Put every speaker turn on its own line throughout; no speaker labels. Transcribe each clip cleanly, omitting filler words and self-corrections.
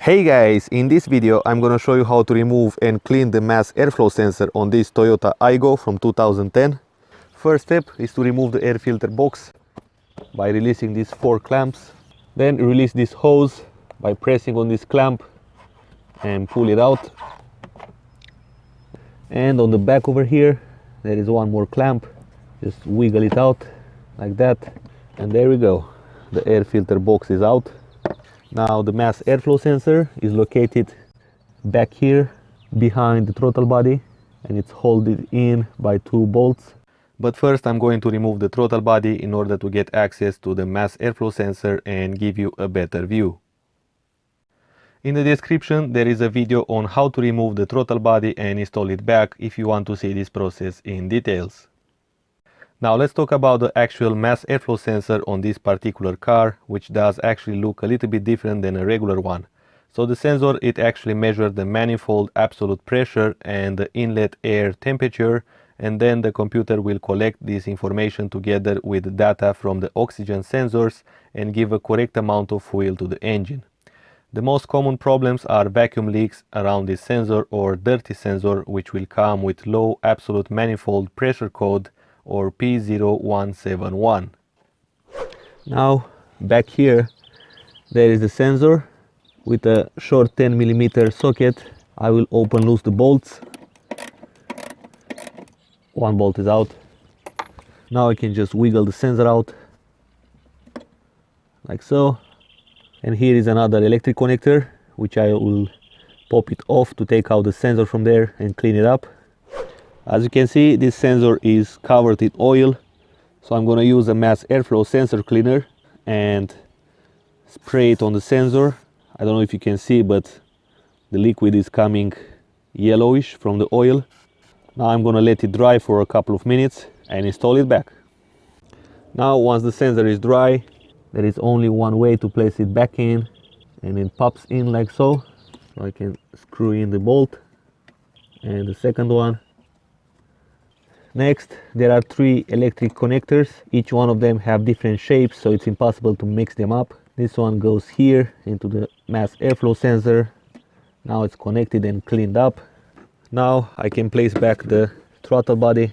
Hey guys, in this video I'm gonna show you how to remove and clean the mass airflow sensor on this Toyota Aygo from 2010. First step is to remove the air filter box by releasing these 4 clamps. Then release this hose by pressing on this clamp and pull it out. And on the back over here there is one more clamp. Just wiggle it out like that, and there we go. The air filter box is out. Now the mass airflow sensor is located back here behind the throttle body, and it's held in by 2 bolts. But first I'm going to remove the throttle body in order to get access to the mass airflow sensor and give you a better view. In the description there is a video on how to remove the throttle body and install it back if you want to see this process in details. Now let's talk about the actual mass airflow sensor on this particular car, which does actually look a little bit different than a regular one. So the sensor, it actually measures the manifold absolute pressure and the inlet air temperature, and then the computer will collect this information together with data from the oxygen sensors and give a correct amount of fuel to the engine. The most common problems are vacuum leaks around this sensor or dirty sensor, which will come with low absolute manifold pressure code or P0171. Now back here there is the sensor with a short 10mm socket. I will open loose the bolts. One bolt is out. Now I can just wiggle the sensor out like so, and here is another electric connector which I will pop it off to take out the sensor from there and clean it up. As you can see, this sensor is covered in oil, so I'm going to use a mass airflow sensor cleaner and spray it on the sensor. I don't know if you can see, but the liquid is coming yellowish from the oil. Now I'm going to let it dry for a couple of minutes and install it back. Now once the sensor is dry, there is only one way to place it back in, and it pops in like so. So I can screw in the bolt and the second one. Next, there are 3 electric connectors. Each one of them have different shapes, so it's impossible to mix them up. This one goes here into the mass airflow sensor. Now it's connected and cleaned up. Now I can place back the throttle body.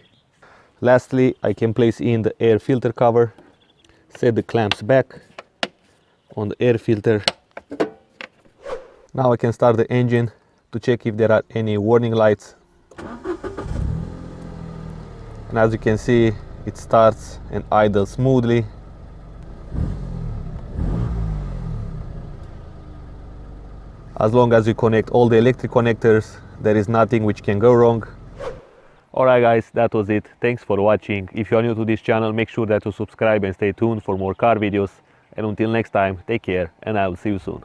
Lastly, I can place in the air filter cover. Set the clamps back on the air filter. Now I can start the engine to check if there are any warning lights. And as you can see, it starts and idles smoothly. As long as you connect all the electric connectors, there is nothing which can go wrong. Alright guys, that was it. Thanks for watching. If you are new to this channel, make sure that you subscribe and stay tuned for more car videos. And until next time, take care and I will see you soon.